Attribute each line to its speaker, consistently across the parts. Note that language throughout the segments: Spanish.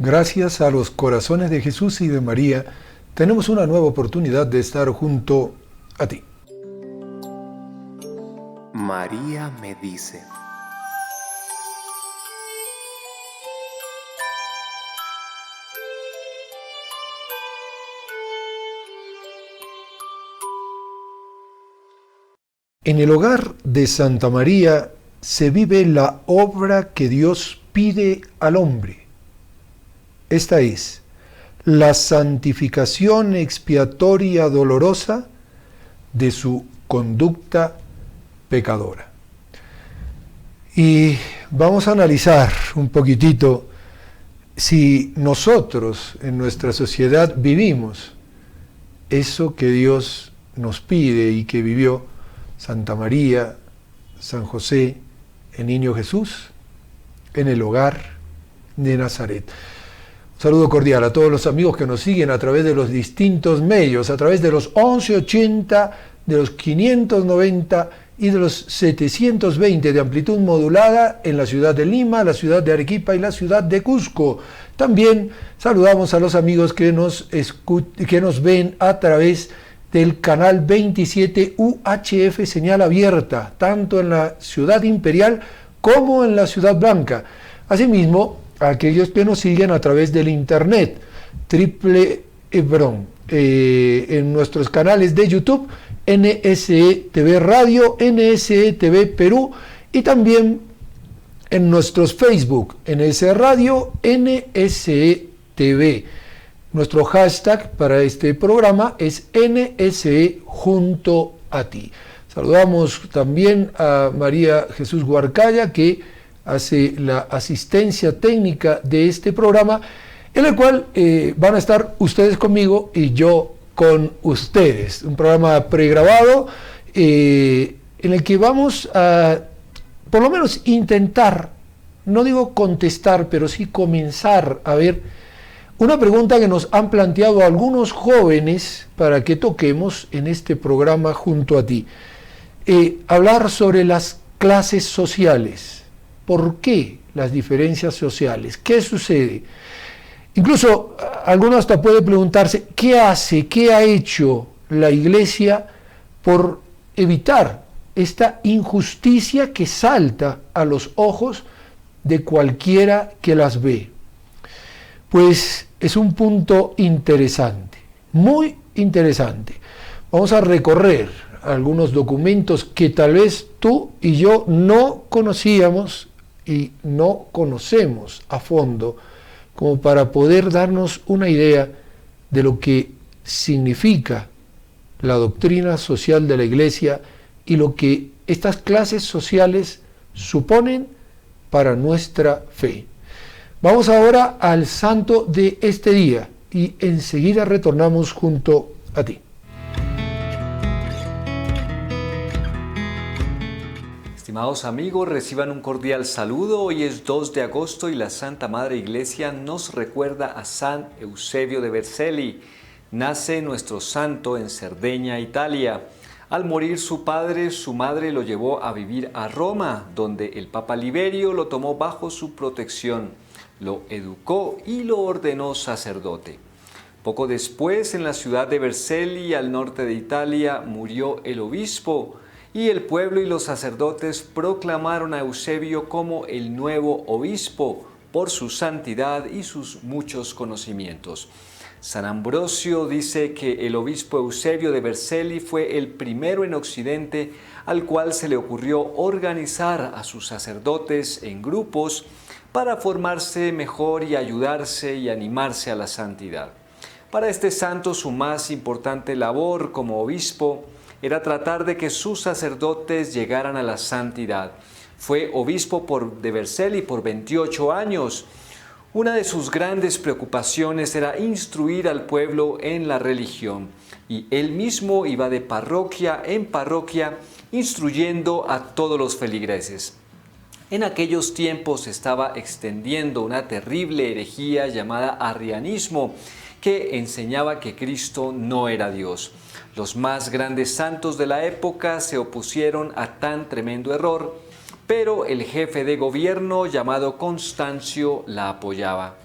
Speaker 1: Gracias a los corazones de Jesús y de María, tenemos una nueva oportunidad de estar junto a ti.
Speaker 2: María me dice.
Speaker 1: En el hogar de Santa María se vive la obra que Dios pide al hombre. Esta es la santificación expiatoria dolorosa de su conducta pecadora. Y vamos a analizar un poquitito si nosotros en nuestra sociedad vivimos eso que Dios nos pide y que vivió Santa María, San José, el niño Jesús, en el hogar de Nazaret. Un saludo cordial a todos los amigos que nos siguen a través de los distintos medios, a través de los 1180, de los 590 y de los 720 de amplitud modulada en la ciudad de Lima, la ciudad de Arequipa y la ciudad de Cusco. También saludamos a los amigos que nos ven a través del canal 27 UHF señal abierta, tanto en la ciudad imperial como en la ciudad blanca. Asimismo, a aquellos que nos siguen a través del internet, en nuestros canales de YouTube, NSE TV Radio, NSE TV Perú, y también en nuestros Facebook, NSE Radio, NSE TV. Nuestro hashtag para este programa es NSE junto a ti. Saludamos también a María Jesús Huarcaya, que hace la asistencia técnica de este programa, en el cual van a estar ustedes conmigo y yo con ustedes. Un programa pregrabado en el que vamos a, por lo menos, intentar, no digo contestar, pero sí comenzar a ver una pregunta que nos han planteado algunos jóvenes para que toquemos en este programa junto a ti. Hablar sobre las clases sociales. ¿Por qué las diferencias sociales? ¿Qué sucede? Incluso alguno hasta puede preguntarse, ¿qué ha hecho la Iglesia por evitar esta injusticia que salta a los ojos de cualquiera que las ve? Pues es un punto interesante, muy interesante. Vamos a recorrer algunos documentos que tal vez tú y yo no conocíamos y no conocemos a fondo, como para poder darnos una idea de lo que significa la doctrina social de la Iglesia y lo que estas clases sociales suponen para nuestra fe. Vamos ahora al santo de este día y enseguida retornamos junto a ti.
Speaker 3: Estimados amigos, reciban un cordial saludo. Hoy es 2 de agosto y la Santa Madre Iglesia nos recuerda a San Eusebio de Vercelli. Nace nuestro santo en Cerdeña, Italia. Al morir su padre, su madre lo llevó a vivir a Roma, donde el Papa Liberio lo tomó bajo su protección, lo educó y lo ordenó sacerdote. Poco después, en la ciudad de Vercelli, al norte de Italia, murió el obispo, y el pueblo y los sacerdotes proclamaron a Eusebio como el nuevo obispo por su santidad y sus muchos conocimientos. San Ambrosio dice que el obispo Eusebio de Vercelli fue el primero en Occidente al cual se le ocurrió organizar a sus sacerdotes en grupos para formarse mejor y ayudarse y animarse a la santidad. Para este santo, su más importante labor como obispo era tratar de que sus sacerdotes llegaran a la santidad. Fue obispo de Vercelli por 28 años. Una de sus grandes preocupaciones era instruir al pueblo en la religión, y él mismo iba de parroquia en parroquia instruyendo a todos los feligreses. En aquellos tiempos se estaba extendiendo una terrible herejía llamada arrianismo, que enseñaba que Cristo no era Dios. Los más grandes santos de la época se opusieron a tan tremendo error, pero el jefe de gobierno llamado Constancio la apoyaba.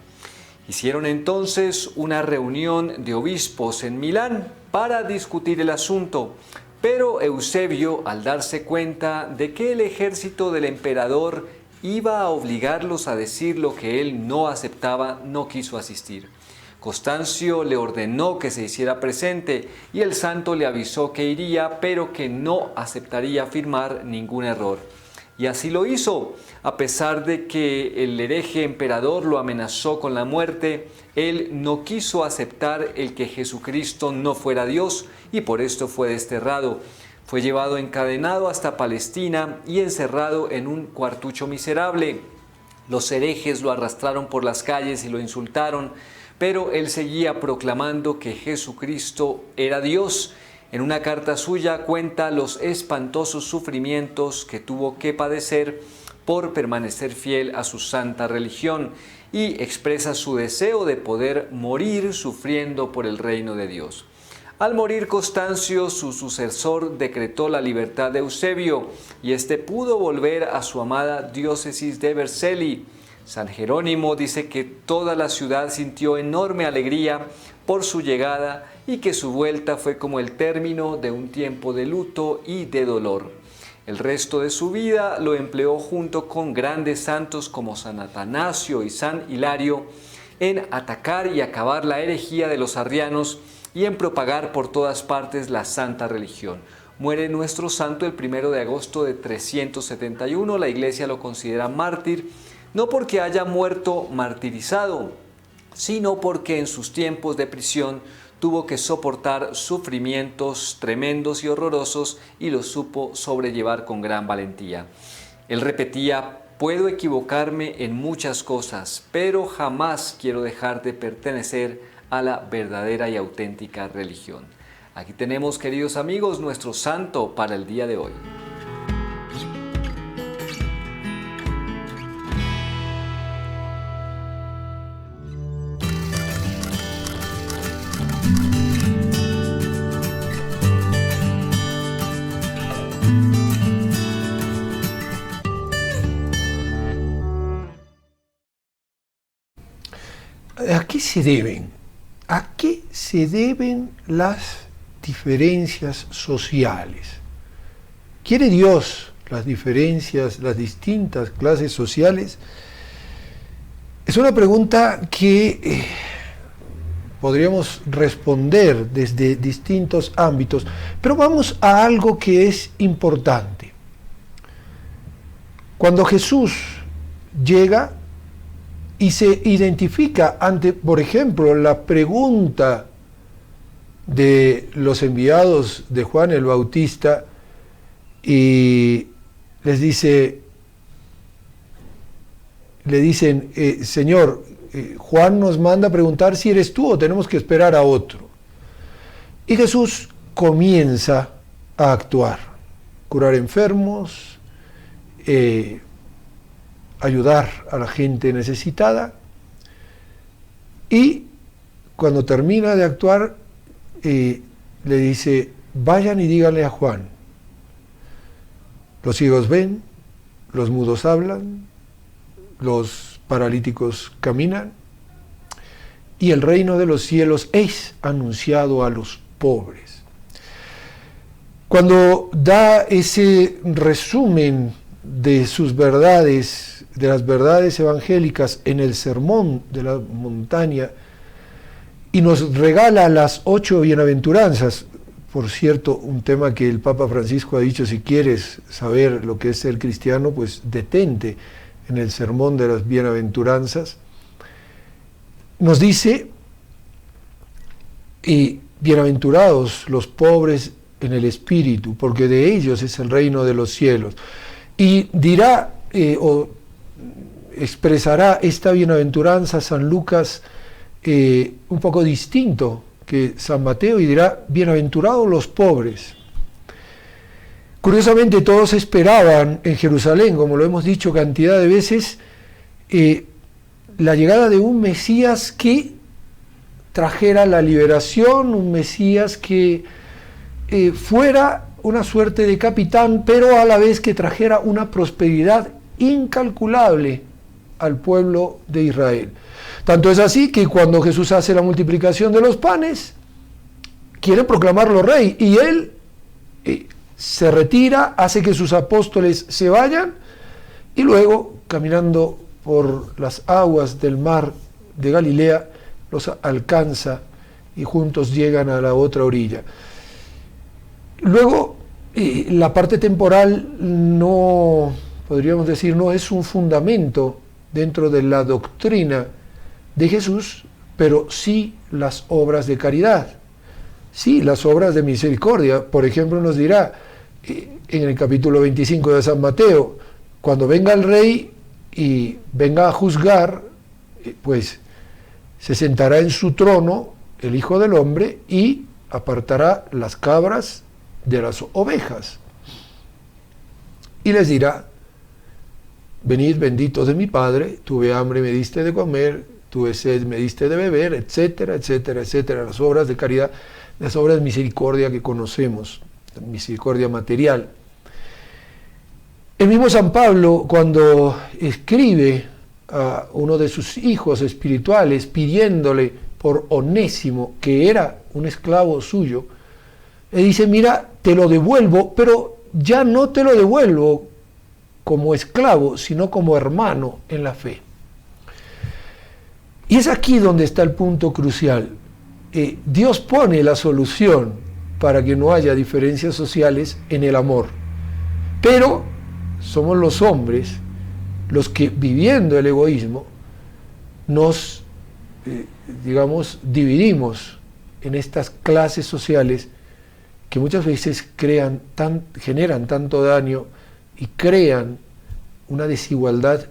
Speaker 3: Hicieron entonces una reunión de obispos en Milán para discutir el asunto, pero Eusebio, al darse cuenta de que el ejército del emperador iba a obligarlos a decir lo que él no aceptaba, no quiso asistir. Constancio le ordenó que se hiciera presente y el santo le avisó que iría, pero que no aceptaría firmar ningún error. Y así lo hizo. A pesar de que el hereje emperador lo amenazó con la muerte, él no quiso aceptar el que Jesucristo no fuera Dios y por esto fue desterrado. Fue llevado encadenado hasta Palestina y encerrado en un cuartucho miserable. Los herejes lo arrastraron por las calles y lo insultaron, pero él seguía proclamando que Jesucristo era Dios. En una carta suya cuenta los espantosos sufrimientos que tuvo que padecer por permanecer fiel a su santa religión y expresa su deseo de poder morir sufriendo por el reino de Dios. Al morir Constancio, su sucesor decretó la libertad de Eusebio y éste pudo volver a su amada diócesis de Vercelli. San Jerónimo dice que toda la ciudad sintió enorme alegría por su llegada y que su vuelta fue como el término de un tiempo de luto y de dolor. El resto de su vida lo empleó junto con grandes santos como San Atanasio y San Hilario en atacar y acabar la herejía de los arrianos y en propagar por todas partes la santa religión. Muere nuestro santo el 1 de agosto de 371, la Iglesia lo considera mártir, no porque haya muerto martirizado, sino porque en sus tiempos de prisión tuvo que soportar sufrimientos tremendos y horrorosos y los supo sobrellevar con gran valentía. Él repetía: puedo equivocarme en muchas cosas, pero jamás quiero dejar de pertenecer a la verdadera y auténtica religión. Aquí tenemos, queridos amigos, nuestro santo para el día de hoy.
Speaker 1: ¿A qué se deben? ¿A qué se deben las diferencias sociales? ¿Quiere Dios las diferencias, las distintas clases sociales? Es una pregunta que podríamos responder desde distintos ámbitos, pero vamos a algo que es importante. Cuando Jesús llega y se identifica ante, por ejemplo, la pregunta de los enviados de Juan el Bautista, y le dicen, Señor, Juan nos manda a preguntar si eres tú o tenemos que esperar a otro. Y Jesús comienza a actuar, curar enfermos, ayudar a la gente necesitada, y cuando termina de actuar le dice: vayan y díganle a Juan, los ciegos ven, los mudos hablan, los paralíticos caminan, y el reino de los cielos es anunciado a los pobres. Cuando da ese resumen de sus verdades, de las verdades evangélicas en el Sermón de la Montaña, y nos regala las 8 bienaventuranzas, por cierto, un tema que el Papa Francisco ha dicho: si quieres saber lo que es ser cristiano, pues detente en el Sermón de las bienaventuranzas, nos dice: y bienaventurados los pobres en el espíritu, porque de ellos es el reino de los cielos. Y dirá o expresará esta bienaventuranza San Lucas un poco distinto que San Mateo, y dirá: bienaventurados los pobres. Curiosamente, todos esperaban en Jerusalén, como lo hemos dicho cantidad de veces, la llegada de un Mesías que trajera la liberación, un Mesías que fuera una suerte de capitán, pero a la vez que trajera una prosperidad incalculable al pueblo de Israel. Tanto es así que cuando Jesús hace la multiplicación de los panes, quiere proclamarlo rey, y él se retira, hace que sus apóstoles se vayan, y luego, caminando por las aguas del mar de Galilea, los alcanza y juntos llegan a la otra orilla. Luego, la parte temporal no, podríamos decir, no es un fundamento dentro de la doctrina de Jesús, pero sí las obras de caridad, sí las obras de misericordia. Por ejemplo, nos dirá en el capítulo 25 de San Mateo, cuando venga el rey y venga a juzgar, pues se sentará en su trono el Hijo del Hombre y apartará las cabras de las ovejas. Y les dirá: venid benditos de mi Padre, tuve hambre, me diste de comer, tuve sed, me diste de beber, etcétera, etcétera, etcétera. Las obras de caridad, las obras de misericordia que conocemos, misericordia material. El mismo San Pablo, cuando escribe a uno de sus hijos espirituales pidiéndole por Onésimo, que era un esclavo suyo, le dice: mira, te lo devuelvo, pero ya no te lo devuelvo como esclavo, sino como hermano en la fe. Y es aquí donde está el punto crucial. Dios pone la solución para que no haya diferencias sociales en el amor, pero somos los hombres los que, viviendo el egoísmo, nos, dividimos en estas clases sociales que muchas veces generan tanto daño y crean una desigualdad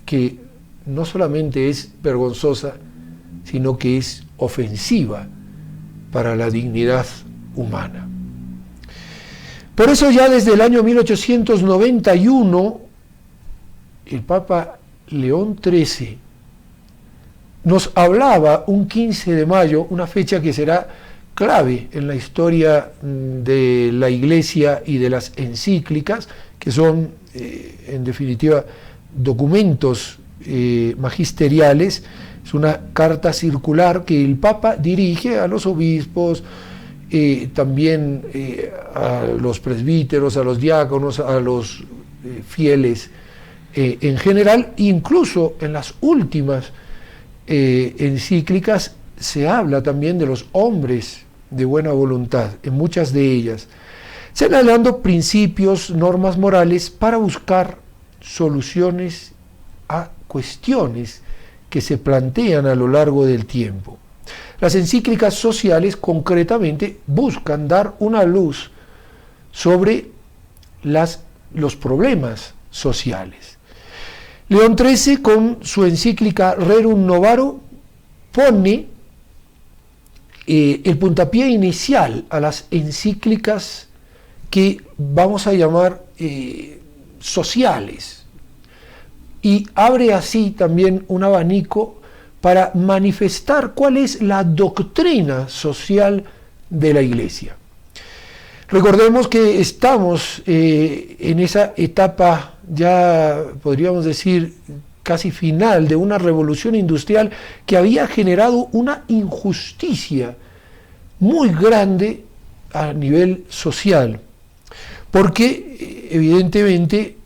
Speaker 1: que no solamente es vergonzosa, sino que es ofensiva para la dignidad humana. Por eso ya desde el año 1891, el Papa León XIII nos hablaba un 15 de mayo, una fecha que será clave en la historia de la Iglesia y de las encíclicas, que son, en definitiva, documentos magisteriales. Es una carta circular que el Papa dirige a los obispos, también a los presbíteros, a los diáconos, a los fieles en general. Incluso en las últimas encíclicas se habla también de los hombres de buena voluntad, en muchas de ellas, señalando principios, normas morales para buscar soluciones a cuestiones que se plantean a lo largo del tiempo. Las encíclicas sociales concretamente buscan dar una luz sobre los problemas sociales. León XIII, con su encíclica Rerum Novarum, pone el puntapié inicial a las encíclicas que vamos a llamar sociales, y abre así también un abanico para manifestar cuál es la doctrina social de la Iglesia. Recordemos que estamos en esa etapa, ya podríamos decir casi final, de una revolución industrial que había generado una injusticia muy grande a nivel social, porque evidentemente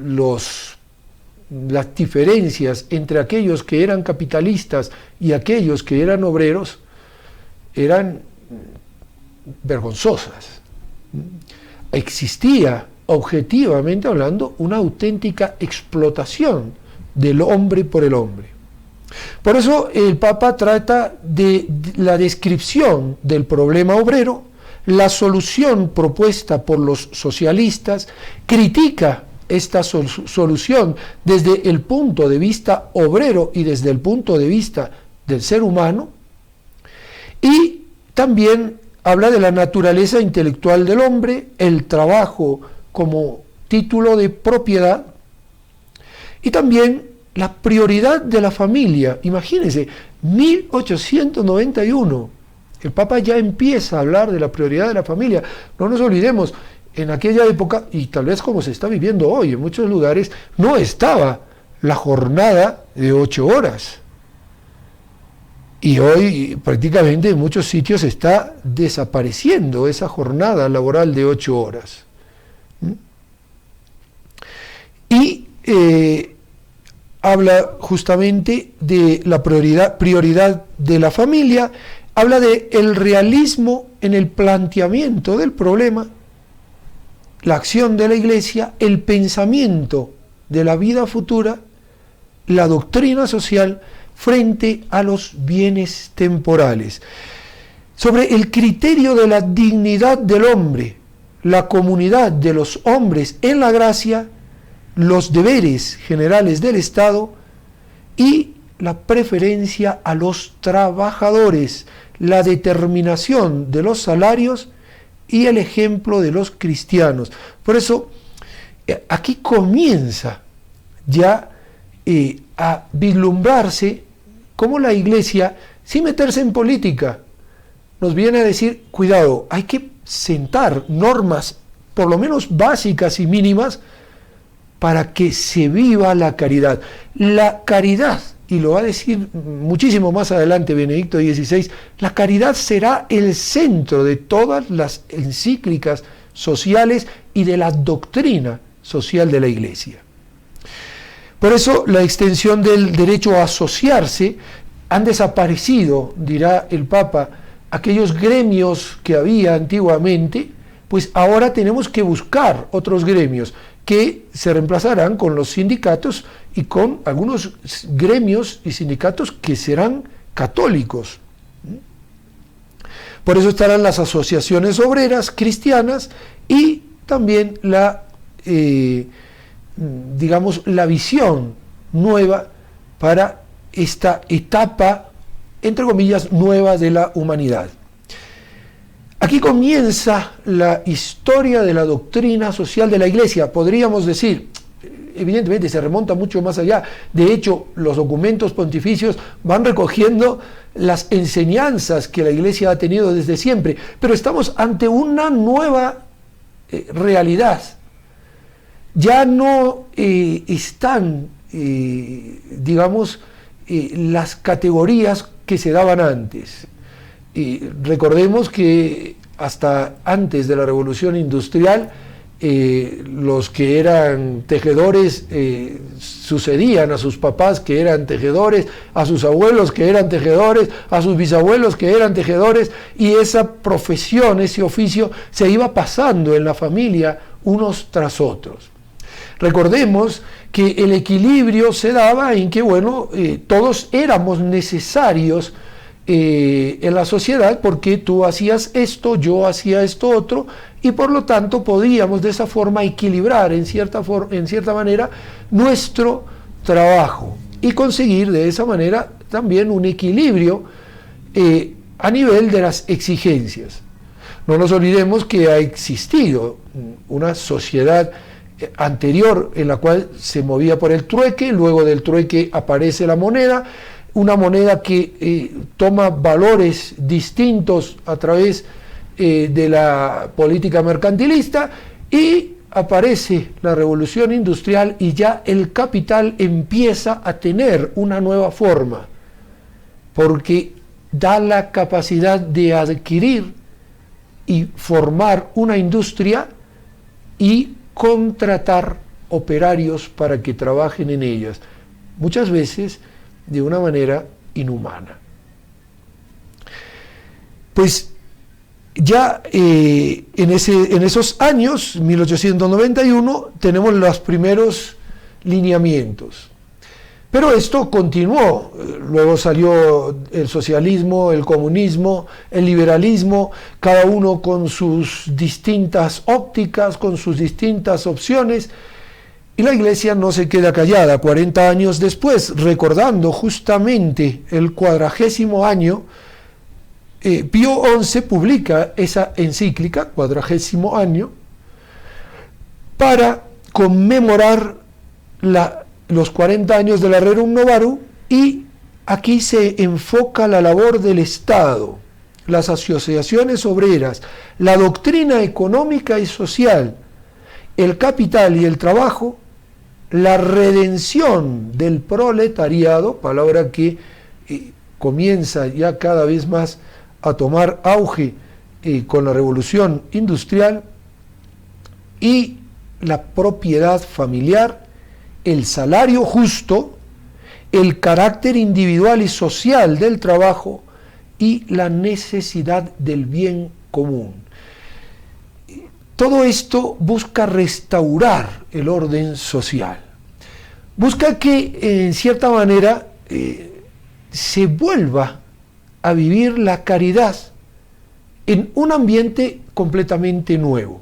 Speaker 1: las diferencias entre aquellos que eran capitalistas y aquellos que eran obreros eran vergonzosas. Existía, objetivamente hablando, una auténtica explotación del hombre por el hombre. Por eso el Papa trata de la descripción del problema obrero, la solución propuesta por los socialistas, critica esta solución desde el punto de vista obrero y desde el punto de vista del ser humano, y también habla de la naturaleza intelectual del hombre, el trabajo como título de propiedad, y también la prioridad de la familia. Imagínense, 1891, el Papa ya empieza a hablar de la prioridad de la familia. No nos olvidemos, en aquella época, y tal vez como se está viviendo hoy en muchos lugares, no estaba la jornada de 8 horas. Y hoy prácticamente en muchos sitios está desapareciendo esa jornada laboral de 8 horas. Y habla justamente de la prioridad de la familia, habla de el realismo en el planteamiento del problema, la acción de la Iglesia, el pensamiento de la vida futura, la doctrina social frente a los bienes temporales. Sobre el criterio de la dignidad del hombre, la comunidad de los hombres en la gracia, los deberes generales del Estado y la preferencia a los trabajadores, la determinación de los salarios y el ejemplo de los cristianos. Por eso, aquí comienza ya a vislumbrarse cómo la Iglesia, sin meterse en política, nos viene a decir, cuidado, hay que sentar normas, por lo menos básicas y mínimas, para que se viva la caridad. La caridad, y lo va a decir muchísimo más adelante Benedicto XVI, la caridad será el centro de todas las encíclicas sociales y de la doctrina social de la Iglesia. Por eso la extensión del derecho a asociarse, han desaparecido, dirá el Papa, aquellos gremios que había antiguamente, pues ahora tenemos que buscar otros gremios que se reemplazarán con los sindicatos y con algunos gremios y sindicatos que serán católicos. Por eso estarán las asociaciones obreras cristianas y también la visión nueva para esta etapa, entre comillas, nueva de la humanidad. Aquí comienza la historia de la doctrina social de la Iglesia. Podríamos decir, evidentemente se remonta mucho más allá. De hecho, los documentos pontificios van recogiendo las enseñanzas que la Iglesia ha tenido desde siempre. Pero estamos ante una nueva realidad. Ya no están, las categorías que se daban antes. Y recordemos que hasta antes de la Revolución Industrial, los que eran tejedores sucedían a sus papás que eran tejedores, a sus abuelos que eran tejedores, a sus bisabuelos que eran tejedores, y esa profesión, ese oficio, se iba pasando en la familia unos tras otros. Recordemos que el equilibrio se daba en que, todos éramos necesarios en la sociedad, porque tú hacías esto, yo hacía esto otro, y por lo tanto podíamos de esa forma equilibrar en cierta manera nuestro trabajo y conseguir de esa manera también un equilibrio a nivel de las exigencias. No nos olvidemos que ha existido una sociedad anterior en la cual se movía por el trueque, luego del trueque aparece la moneda, una moneda que toma valores distintos a través de la política mercantilista, y aparece la revolución industrial y ya el capital empieza a tener una nueva forma, porque da la capacidad de adquirir y formar una industria y contratar operarios para que trabajen en ellas, muchas veces de una manera inhumana. Pues ya en esos años, 1891, tenemos los primeros lineamientos. Pero esto continuó, luego salió el socialismo, el comunismo, el liberalismo, cada uno con sus distintas ópticas, con sus distintas opciones, y la Iglesia no se queda callada. 40 años después, recordando justamente el 40º año, Pío XI publica esa encíclica, 40º año, para conmemorar los 40 años del Rerum Novarum, y aquí se enfoca la labor del Estado, las asociaciones obreras, la doctrina económica y social, el capital y el trabajo, la redención del proletariado, palabra que comienza ya cada vez más a tomar auge con la revolución industrial, y la propiedad familiar, el salario justo, el carácter individual y social del trabajo y la necesidad del bien común. Todo esto busca restaurar el orden social. Busca que, en cierta manera, se vuelva a vivir la caridad en un ambiente completamente nuevo.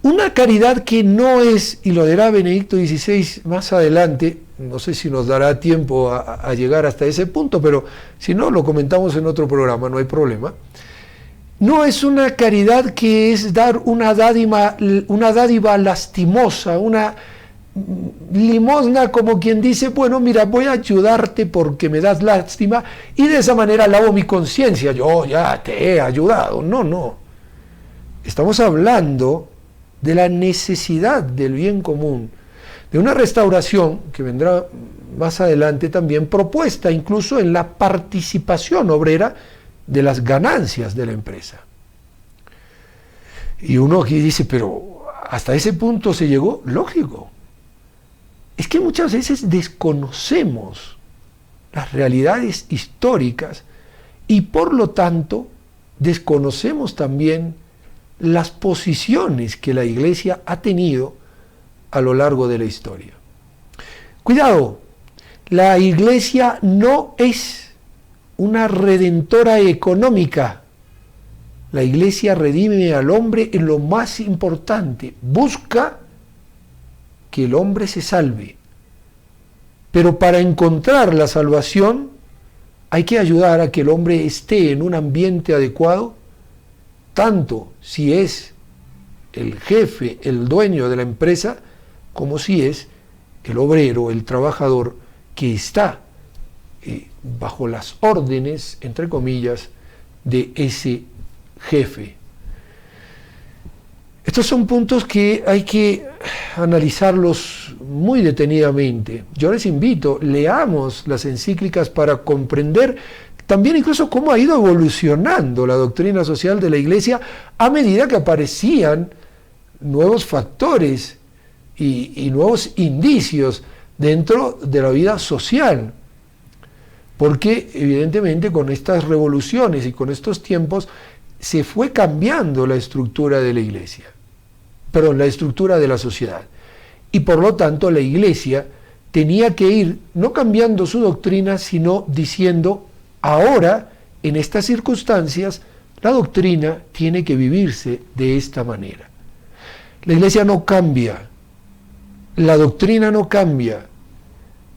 Speaker 1: Una caridad que no es, y lo dirá Benedicto XVI más adelante, no sé si nos dará tiempo a llegar hasta ese punto, pero si no, lo comentamos en otro programa, no hay problema. No es una caridad que es dar una dádiva lastimosa, una limosna, como quien dice, bueno, mira, voy a ayudarte porque me das lástima y de esa manera lavo mi conciencia, yo ya te he ayudado. No. Estamos hablando de la necesidad del bien común, de una restauración que vendrá más adelante también, propuesta incluso en la participación obrera de las ganancias de la empresa. Y uno aquí dice, pero hasta ese punto se llegó, lógico. Es que muchas veces desconocemos las realidades históricas y por lo tanto desconocemos también las posiciones que la Iglesia ha tenido a lo largo de la historia. Cuidado, la Iglesia no es una redentora económica. La Iglesia redime al hombre en lo más importante, busca que el hombre se salve. Pero para encontrar la salvación hay que ayudar a que el hombre esté en un ambiente adecuado, tanto si es el jefe, el dueño de la empresa, como si es el obrero, el trabajador que está bajo las órdenes, entre comillas, de ese jefe. Estos son puntos que hay que analizarlos muy detenidamente. Yo les invito, leamos las encíclicas para comprender también incluso cómo ha ido evolucionando la doctrina social de la Iglesia a medida que aparecían nuevos factores y nuevos indicios dentro de la vida social. Porque evidentemente con estas revoluciones y con estos tiempos se fue cambiando la estructura de la Iglesia, la estructura de la sociedad. Y por lo tanto la Iglesia tenía que ir no cambiando su doctrina, sino diciendo, ahora, en estas circunstancias, la doctrina tiene que vivirse de esta manera. La Iglesia no cambia, la doctrina no cambia,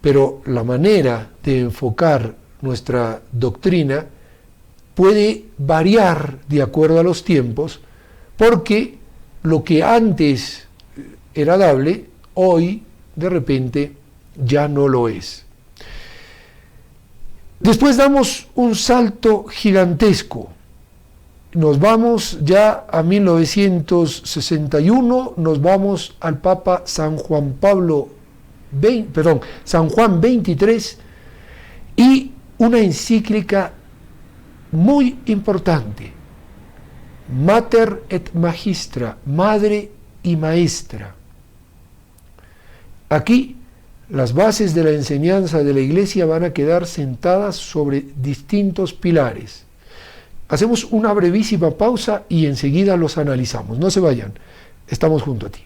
Speaker 1: pero la manera de enfocar nuestra doctrina puede variar de acuerdo a los tiempos, porque lo que antes era dable, hoy de repente ya no lo es. Después damos un salto gigantesco. Nos vamos ya a 1961, nos vamos al Papa San Juan XXIII y una encíclica muy importante, Mater et Magistra, Madre y Maestra. Aquí las bases de la enseñanza de la Iglesia van a quedar sentadas sobre distintos pilares. Hacemos una brevísima pausa y enseguida los analizamos. No se vayan, estamos junto a ti.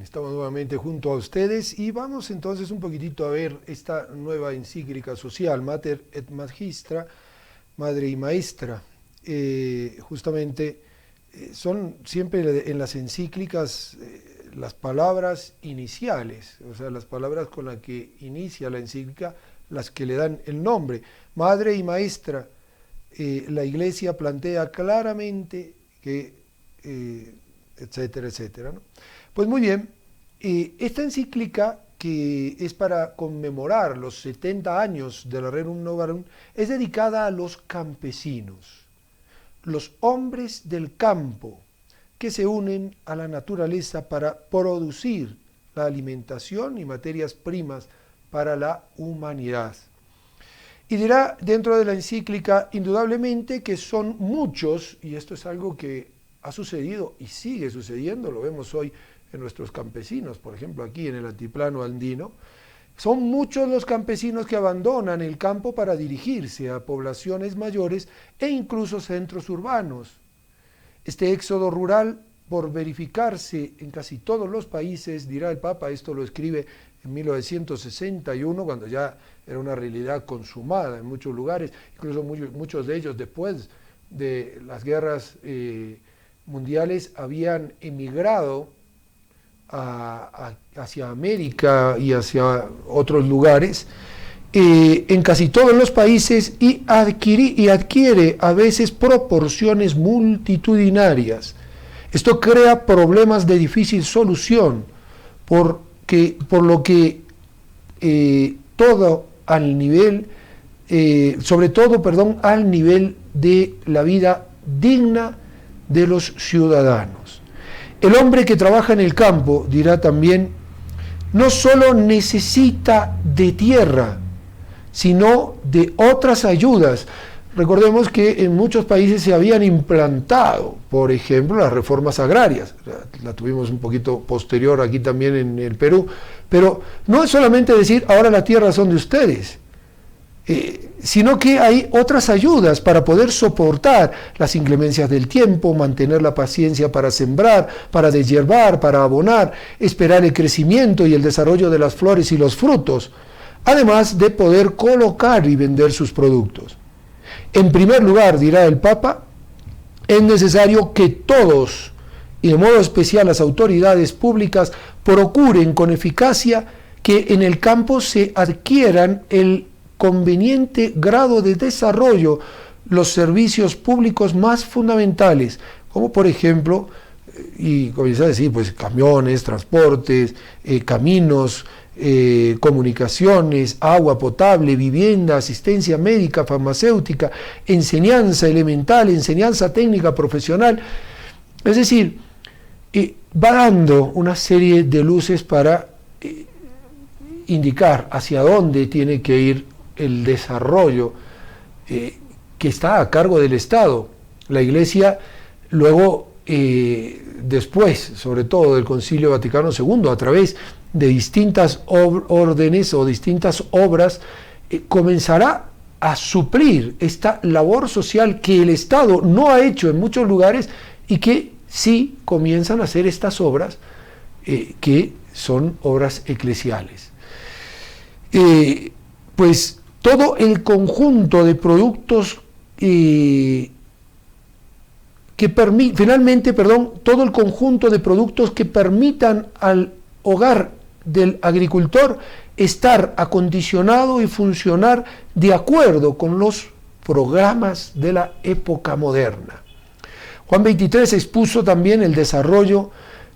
Speaker 1: Estamos nuevamente junto a ustedes y vamos entonces un poquitito a ver esta nueva encíclica social, Mater et Magistra, Madre y Maestra. Justamente son siempre en las encíclicas las palabras iniciales, o sea, las palabras con las que inicia la encíclica, las que le dan el nombre. Madre y Maestra, la Iglesia plantea claramente que, etcétera, etcétera, ¿no? Pues muy bien, esta encíclica, que es para conmemorar los 70 años de la Rerum Novarum, es dedicada a los campesinos, los hombres del campo, que se unen a la naturaleza para producir la alimentación y materias primas para la humanidad. Y dirá dentro de la encíclica, indudablemente, que son muchos, y esto es algo que ha sucedido y sigue sucediendo, lo vemos hoy en nuestros campesinos, por ejemplo aquí en el altiplano andino, son muchos los campesinos que abandonan el campo para dirigirse a poblaciones mayores e incluso centros urbanos. Este éxodo rural, por verificarse en casi todos los países, dirá el Papa, esto lo escribe en 1961, cuando ya era una realidad consumada en muchos lugares, incluso muchos de ellos después de las guerras mundiales habían emigrado hacia América y hacia otros lugares, en casi todos los países, y adquiere a veces proporciones multitudinarias. Esto crea problemas de difícil solución, por lo que todo al nivel, sobre todo, al nivel de la vida digna de los ciudadanos. El hombre que trabaja en el campo, dirá también, no solo necesita de tierra, sino de otras ayudas. Recordemos que en muchos países se habían implantado, por ejemplo, las reformas agrarias. La tuvimos un poquito posterior aquí también en el Perú. Pero no es solamente decir, ahora las tierras son de ustedes, sino que hay otras ayudas para poder soportar las inclemencias del tiempo, mantener la paciencia para sembrar, para deshiervar, para abonar, esperar el crecimiento y el desarrollo de las flores y los frutos, además de poder colocar y vender sus productos. En primer lugar, dirá el Papa, es necesario que todos, y de modo especial las autoridades públicas, procuren con eficacia que en el campo se adquieran el conveniente grado de desarrollo los servicios públicos más fundamentales, como por ejemplo, y comienza a decir, pues camiones, transportes, caminos, comunicaciones, agua potable, vivienda, asistencia médica, farmacéutica, enseñanza elemental, enseñanza técnica profesional. Es decir, va dando una serie de luces para indicar hacia dónde tiene que ir el desarrollo que está a cargo del Estado. La Iglesia luego, después, sobre todo del Concilio Vaticano II, a través de distintas órdenes o distintas obras, comenzará a suplir esta labor social que el Estado no ha hecho en muchos lugares y que sí comienzan a hacer estas obras que son obras eclesiales. Pues todo el conjunto de productos todo el conjunto de productos que permitan al hogar del agricultor estar acondicionado y funcionar de acuerdo con los programas de la época moderna. Juan XXIII expuso también el desarrollo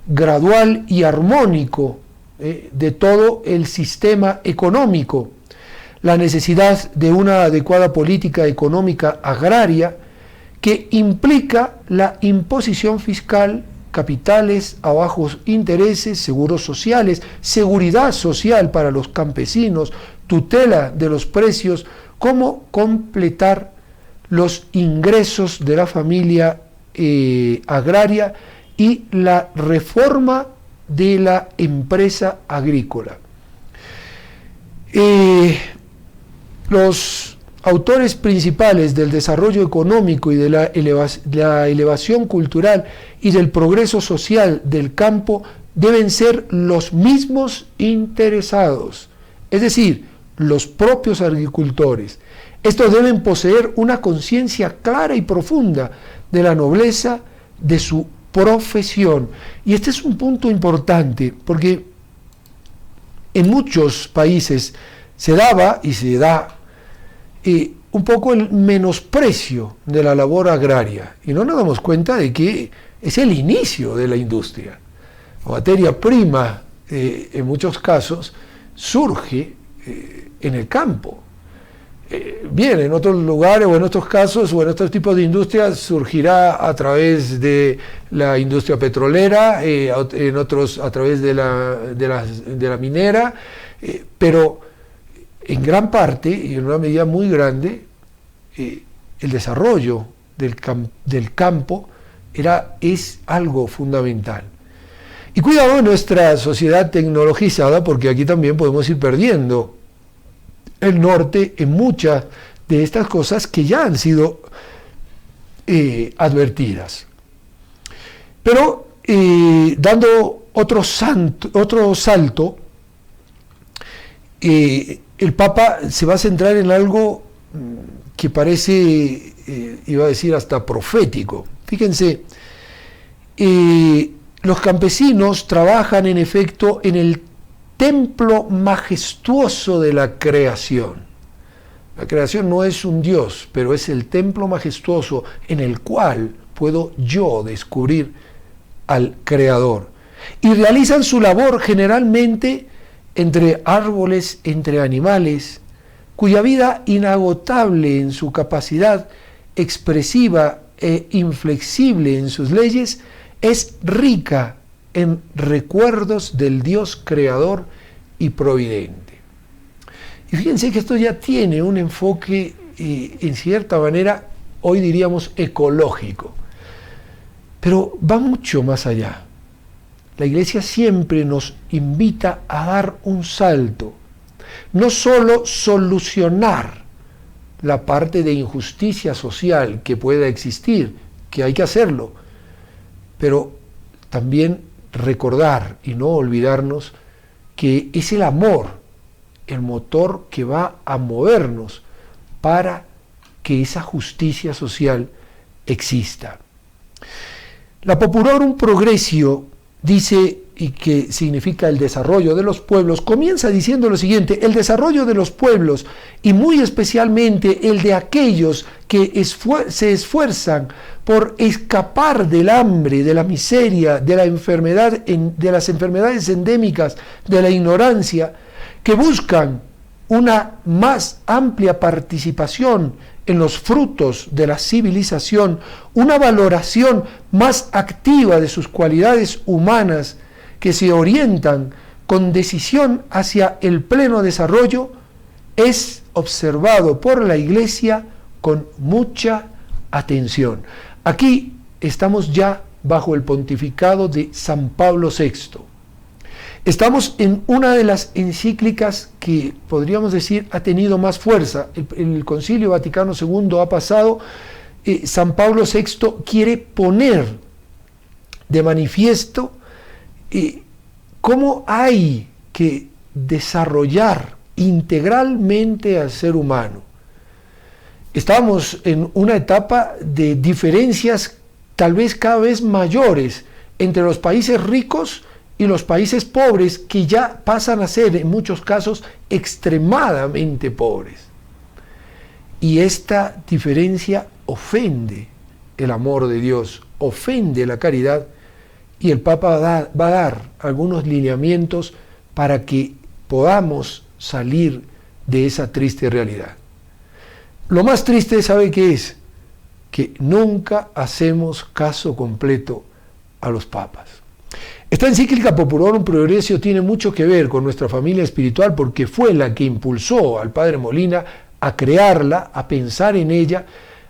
Speaker 1: gradual y armónico de todo el sistema económico, la necesidad de una adecuada política económica agraria que implica la imposición fiscal, capitales a bajos intereses, seguros sociales, seguridad social para los campesinos, tutela de los precios, cómo completar los ingresos de la familia agraria y la reforma de la empresa agrícola. Los autores principales del desarrollo económico y de la elevación cultural y del progreso social del campo deben ser los mismos interesados, es decir, los propios agricultores. Estos deben poseer una conciencia clara y profunda de la nobleza de su profesión. Y este es un punto importante, porque en muchos países se daba y se da un poco el menosprecio de la labor agraria, y no nos damos cuenta de que es el inicio de la industria. La materia prima, en muchos casos, surge en el campo. Bien, en otros lugares o en otros casos o en otros tipos de industrias surgirá a través de la industria petrolera, en otros a través de la minera, pero en gran parte y en una medida muy grande el desarrollo del campo es algo fundamental. Y cuidado en nuestra sociedad tecnologizada, porque aquí también podemos ir perdiendo el norte en muchas de estas cosas que ya han sido advertidas. Pero dando otro salto, el Papa se va a centrar en algo que parece, iba a decir hasta profético. Fíjense, los campesinos trabajan en efecto en el templo majestuoso de la creación. La creación no es un Dios, pero es el templo majestuoso en el cual puedo yo descubrir al Creador y realizan su labor generalmente entre árboles, entre animales, cuya vida inagotable en su capacidad expresiva e inflexible en sus leyes es rica en recuerdos del Dios creador y providente. Y fíjense que esto ya tiene un enfoque, en cierta manera, hoy diríamos ecológico, pero va mucho más allá. La Iglesia siempre nos invita a dar un salto, no solo solucionar la parte de injusticia social que pueda existir, que hay que hacerlo, pero también recordar y no olvidarnos que es el amor el motor que va a movernos para que esa justicia social exista. La Populorum Progressio dice, y que significa el desarrollo de los pueblos, comienza diciendo lo siguiente: el desarrollo de los pueblos, y muy especialmente el de aquellos que se esfuerzan por escapar del hambre, de la miseria, de la enfermedad, de las enfermedades endémicas, de la ignorancia, que buscan una más amplia participación en los frutos de la civilización, una valoración más activa de sus cualidades humanas, que se orientan con decisión hacia el pleno desarrollo, es observado por la Iglesia con mucha atención. Aquí estamos ya bajo el pontificado de San Pablo VI. Estamos en una de las encíclicas que podríamos decir ha tenido más fuerza. El Concilio Vaticano II ha pasado. San Pablo VI quiere poner de manifiesto cómo hay que desarrollar integralmente al ser humano. Estamos en una etapa de diferencias tal vez cada vez mayores entre los países ricos y los países pobres, que ya pasan a ser en muchos casos extremadamente pobres. Y esta diferencia ofende el amor de Dios, ofende la caridad, y el Papa va a dar algunos lineamientos para que podamos salir de esa triste realidad. Lo más triste, ¿sabe qué es? Que nunca hacemos caso completo a los papas. Esta encíclica Populorum Progressio tiene mucho que ver con nuestra familia espiritual, porque fue la que impulsó al Padre Molina a crearla, a pensar en ella,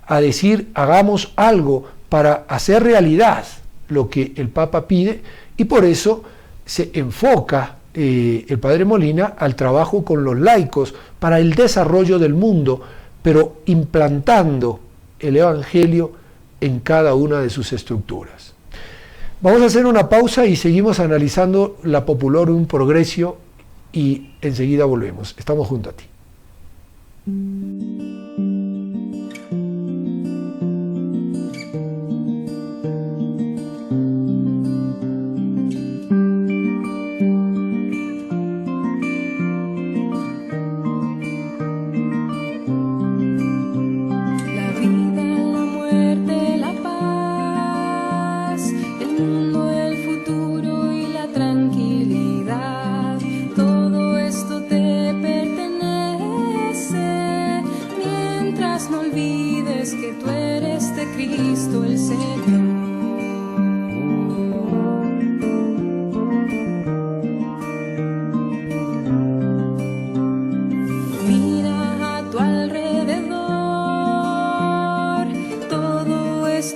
Speaker 1: a decir: hagamos algo para hacer realidad lo que el Papa pide, y por eso se enfoca el Padre Molina al trabajo con los laicos para el desarrollo del mundo, pero implantando el Evangelio en cada una de sus estructuras. Vamos a hacer una pausa y seguimos analizando la Populorum Progressio y enseguida volvemos. Estamos junto a ti.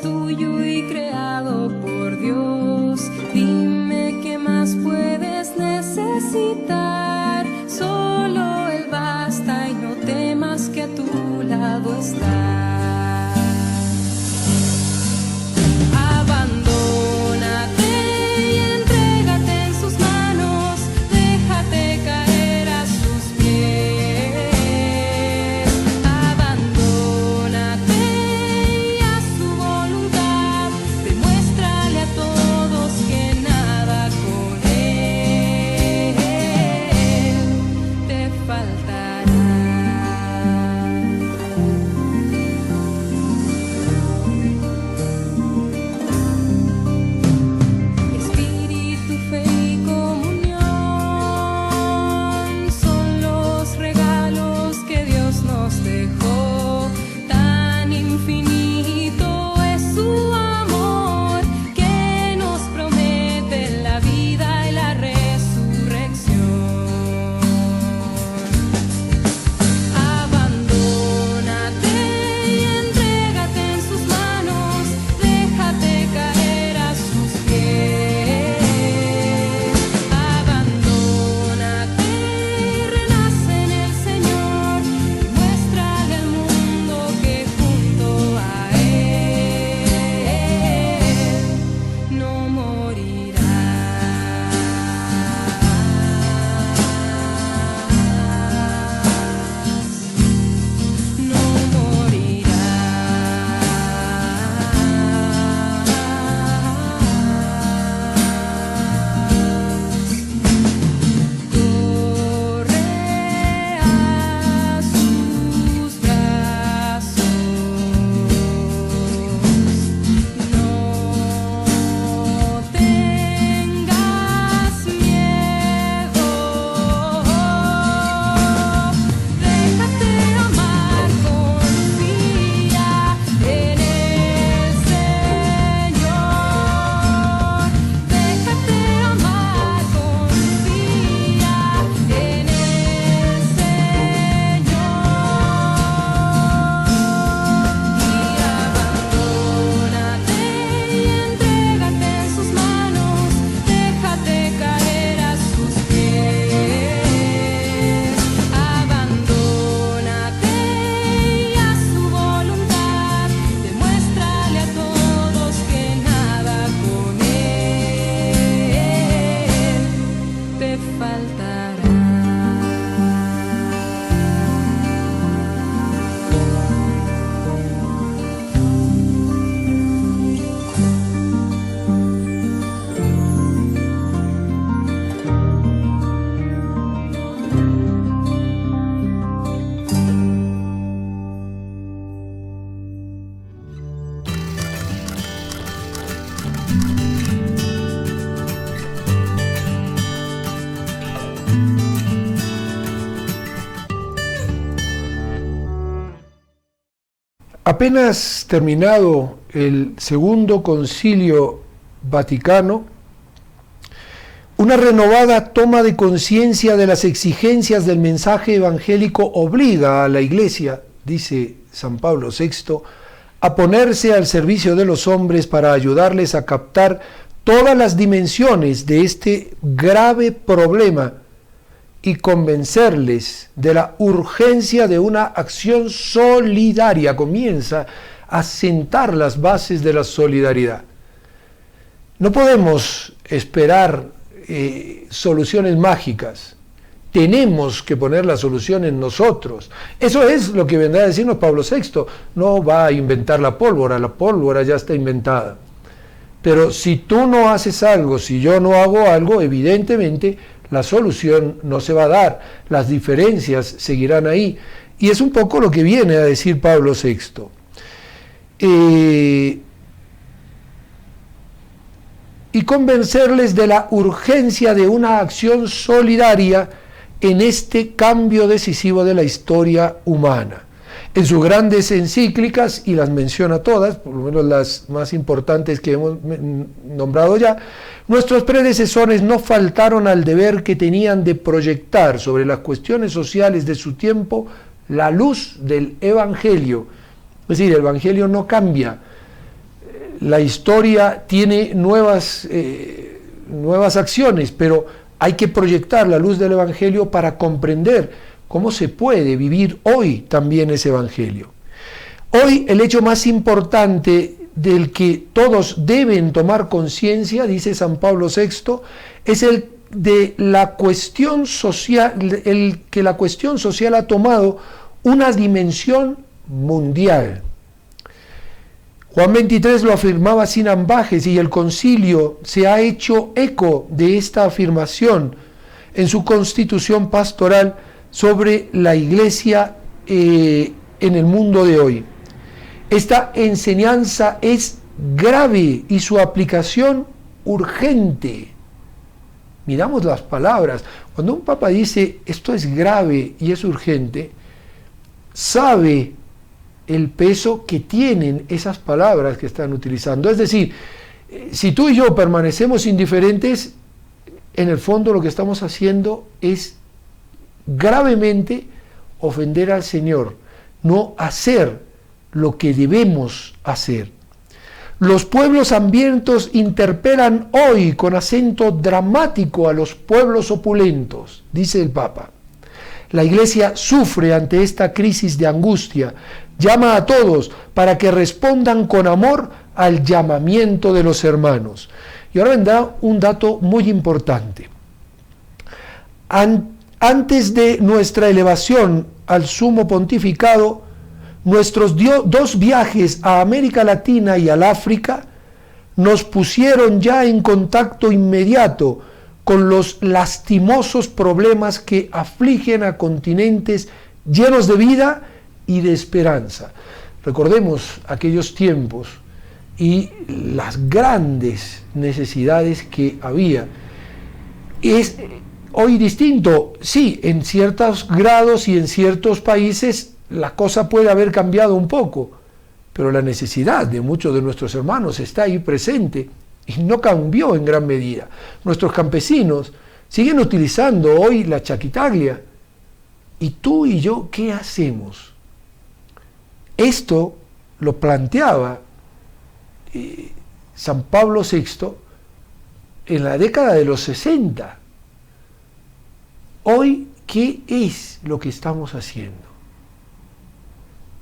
Speaker 4: Tuyo y creado por Dios.
Speaker 1: Apenas terminado el Segundo Concilio Vaticano, una renovada toma de conciencia de las exigencias del mensaje evangélico obliga a la Iglesia, dice San Pablo VI, a ponerse al servicio de los hombres para ayudarles a captar todas las dimensiones de este grave problema y convencerles de la urgencia de una acción solidaria. Comienza a sentar las bases de la solidaridad. No podemos esperar soluciones mágicas. Tenemos que poner la solución en nosotros. Eso es lo que vendrá a decirnos Pablo VI. No va a inventar la pólvora ya está inventada. Pero si tú no haces algo, si yo no hago algo, evidentemente la solución no se va a dar, las diferencias seguirán ahí. Y es un poco lo que viene a decir Pablo VI. Y convencerles de la urgencia de una acción solidaria en este cambio decisivo de la historia humana. En sus grandes encíclicas, y las menciona todas, por lo menos las más importantes que hemos nombrado ya, nuestros predecesores no faltaron al deber que tenían de proyectar sobre las cuestiones sociales de su tiempo la luz del Evangelio. Es decir, el Evangelio no cambia. La historia tiene nuevas acciones, pero hay que proyectar la luz del Evangelio para comprender cómo se puede vivir hoy también ese Evangelio. Hoy el hecho más importante del que todos deben tomar conciencia, dice San Pablo VI, es el de la cuestión social, el que la cuestión social ha tomado una dimensión mundial. Juan XXIII lo afirmaba sin ambajes y el concilio se ha hecho eco de esta afirmación en su constitución pastoral sobre la Iglesia en el mundo de hoy. Esta enseñanza es grave y su aplicación urgente. Miramos las palabras. Cuando un papa dice esto es grave y es urgente, sabe el peso que tienen esas palabras que están utilizando. Es decir, si tú y yo permanecemos indiferentes, en el fondo lo que estamos haciendo es gravemente ofender al Señor, no hacer lo que debemos hacer. Los pueblos hambrientos interpelan hoy con acento dramático a los pueblos opulentos, dice el Papa. La Iglesia sufre ante esta crisis de angustia, llama a todos para que respondan con amor al llamamiento de los hermanos. Y ahora vendrá un dato muy importante. Antes de nuestra elevación al sumo pontificado, nuestros dos viajes a América Latina y al África nos pusieron ya en contacto inmediato con los lastimosos problemas que afligen a continentes llenos de vida y de esperanza. Recordemos aquellos tiempos y las grandes necesidades que había. Es hoy distinto, sí, en ciertos grados y en ciertos países la cosa puede haber cambiado un poco, pero la necesidad de muchos de nuestros hermanos está ahí presente y no cambió en gran medida. Nuestros campesinos siguen utilizando hoy la chaquitaglia. ¿Y tú y yo qué hacemos? Esto lo planteaba San Pablo VI en la década de los 60. Hoy, ¿qué es lo que estamos haciendo?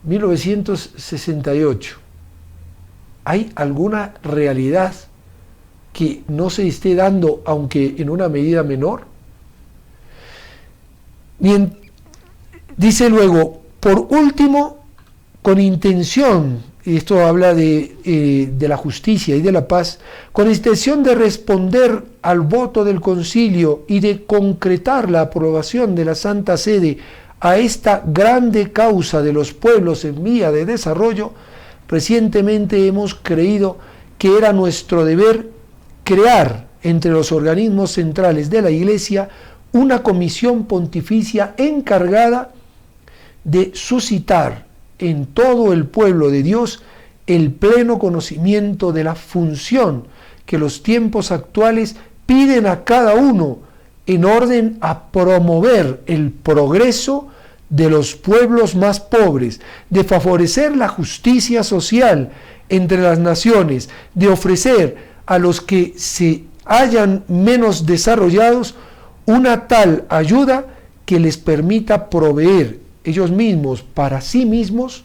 Speaker 1: 1968. ¿Hay alguna realidad que no se esté dando, aunque en una medida menor? Bien, dice luego, por último, con intención, y esto habla de la justicia y de la paz, con intención de responder al voto del concilio y de concretar la aprobación de la Santa Sede a esta grande causa de los pueblos en vía de desarrollo, recientemente hemos creído que era nuestro deber crear entre los organismos centrales de la Iglesia una comisión pontificia encargada de suscitar en todo el pueblo de Dios el pleno conocimiento de la función que los tiempos actuales piden a cada uno en orden a promover el progreso de los pueblos más pobres, de favorecer la justicia social entre las naciones, de ofrecer a los que se hallan menos desarrollados una tal ayuda que les permita proveer ellos mismos para sí mismos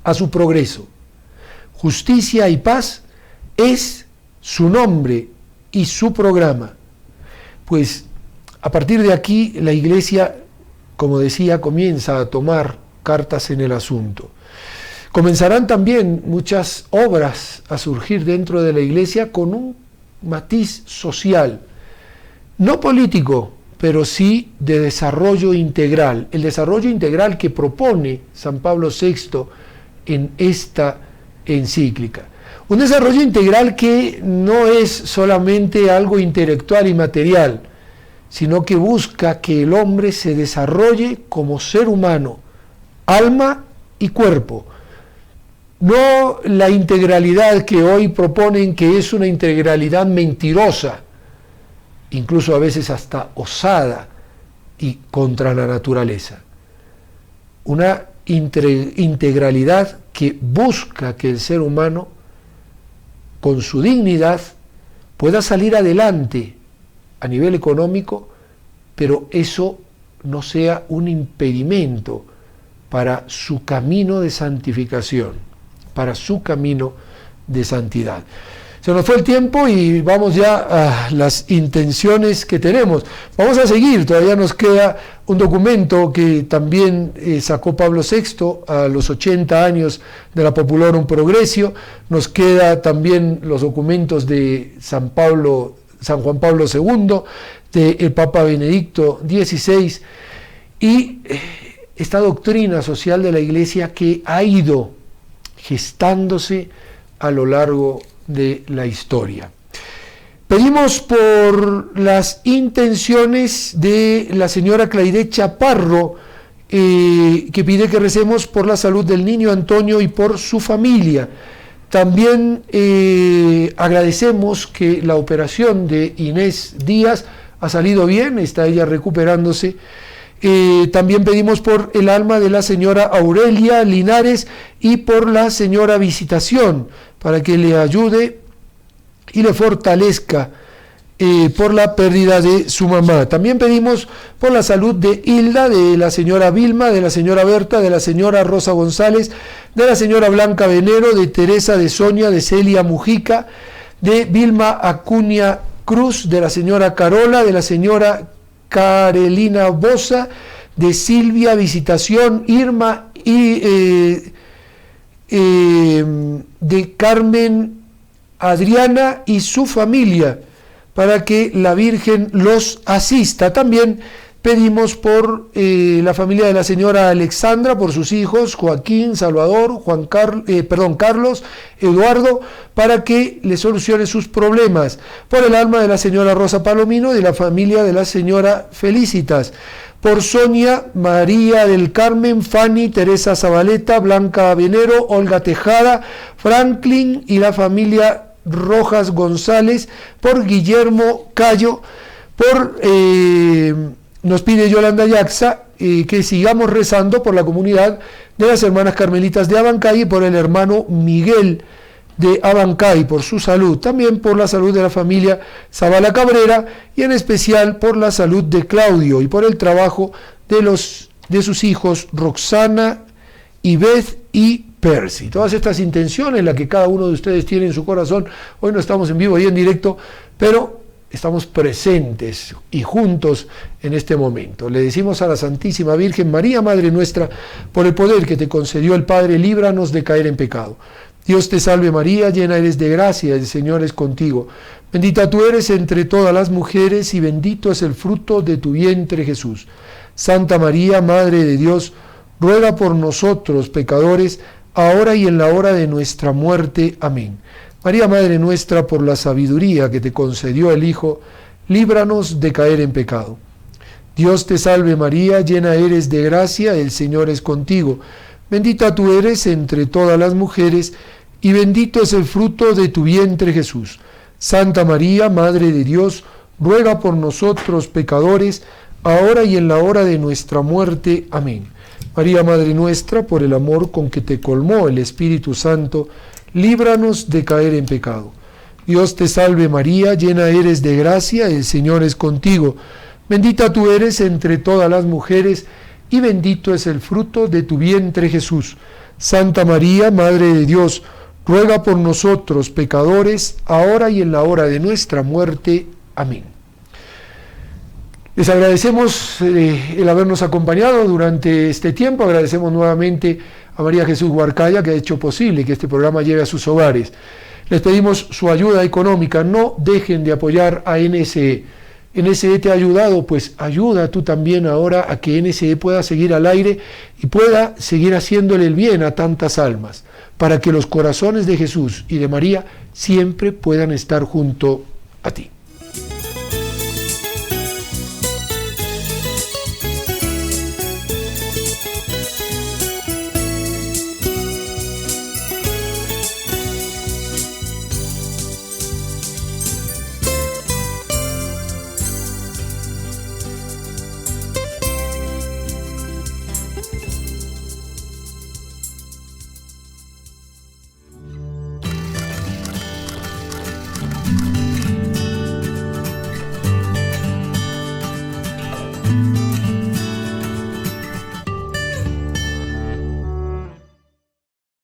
Speaker 1: a su progreso. Justicia y paz es su nombre y su programa. Pues a partir de aquí la Iglesia, como decía, comienza a tomar cartas en el asunto. Comenzarán también muchas obras a surgir dentro de la Iglesia con un matiz social, no político, pero sí de desarrollo integral. El desarrollo integral que propone San Pablo VI en esta encíclica. Un desarrollo integral que no es solamente algo intelectual y material, sino que busca que el hombre se desarrolle como ser humano, alma y cuerpo. No la integralidad que hoy proponen, que es una integralidad mentirosa, incluso a veces hasta osada y contra la naturaleza. Una integralidad que busca que el ser humano, con su dignidad, pueda salir adelante a nivel económico, pero eso no sea un impedimento para su camino de santificación, para su camino de santidad. Se nos fue el tiempo y vamos ya a las intenciones que tenemos. Vamos a seguir, todavía nos queda un documento que también sacó Pablo VI a los 80 años de la Populorum Progressio. Nos queda también los documentos de San Juan Pablo II, del Papa Benedicto XVI, y esta doctrina social de la Iglesia que ha ido gestándose a lo largo de la historia. Pedimos por las intenciones de la señora Claire Chaparro, que pide que recemos por la salud del niño Antonio y por su familia. También agradecemos que la operación de Inés Díaz ha salido bien, está ella recuperándose. También pedimos por el alma de la señora Aurelia Linares y por la señora Visitación, para que le ayude y le fortalezca por la pérdida de su mamá. También pedimos por la salud de Hilda, de la señora Vilma, de la señora Berta, de la señora Rosa González, de la señora Blanca Venero, de Teresa, de Sonia, de Celia Mujica, de Vilma Acuña Cruz, de la señora Carola, de la señora Carelina Bosa, de Silvia Visitación, Irma y de Carmen Adriana y su familia, para que la Virgen los asista. También pedimos por la familia de la señora Alexandra, por sus hijos Joaquín, Salvador, Carlos, Eduardo, para que le solucione sus problemas. Por el alma de la señora Rosa Palomino y de la familia de la señora Felicitas. Por Sonia, María del Carmen, Fanny, Teresa Zabaleta, Blanca Venero, Olga Tejada, Franklin y la familia Rojas González. Por Guillermo Cayo, nos pide Yolanda Yaxa que sigamos rezando por la comunidad de las hermanas carmelitas de Abancay y por el hermano Miguel de Abancay, por su salud, también por la salud de la familia Zavala Cabrera y en especial por la salud de Claudio y por el trabajo de sus hijos Roxana, Iveth y Percy. Todas estas intenciones, las que cada uno de ustedes tiene en su corazón. Hoy no estamos en vivo y en directo, pero estamos presentes y juntos en este momento. Le decimos a la Santísima Virgen María, Madre nuestra, por el poder que te concedió el Padre, líbranos de caer en pecado. Dios te salve María, llena eres de gracia, el Señor es contigo. Bendita tú eres entre todas las mujeres y bendito es el fruto de tu vientre Jesús. Santa María, Madre de Dios, ruega por nosotros pecadores, ahora y en la hora de nuestra muerte. Amén. María, Madre nuestra, por la sabiduría que te concedió el Hijo, líbranos de caer en pecado. Dios te salve María, llena eres de gracia, el Señor es contigo. Bendita tú eres entre todas las mujeres, y bendito es el fruto de tu vientre, Jesús. Santa María, Madre de Dios, ruega por nosotros pecadores, ahora y en la hora de nuestra muerte. Amén. María, Madre nuestra, por el amor con que te colmó el Espíritu Santo, líbranos de caer en pecado. Dios te salve María, llena eres de gracia, el Señor es contigo. Bendita tú eres entre todas las mujeres, y bendito es el fruto de tu vientre, Jesús. Santa María, Madre de Dios, ruega por nosotros pecadores, ahora y en la hora de nuestra muerte. Amén. Les agradecemos el habernos acompañado durante este tiempo. Agradecemos nuevamente a María Jesús Huarcaya, que ha hecho posible que este programa llegue a sus hogares. Les pedimos su ayuda económica. No dejen de apoyar a NSE. NSE te ha ayudado, pues ayuda tú también ahora a que NSE pueda seguir al aire y pueda seguir haciéndole el bien a tantas almas, para que los corazones de Jesús y de María siempre puedan estar junto a ti.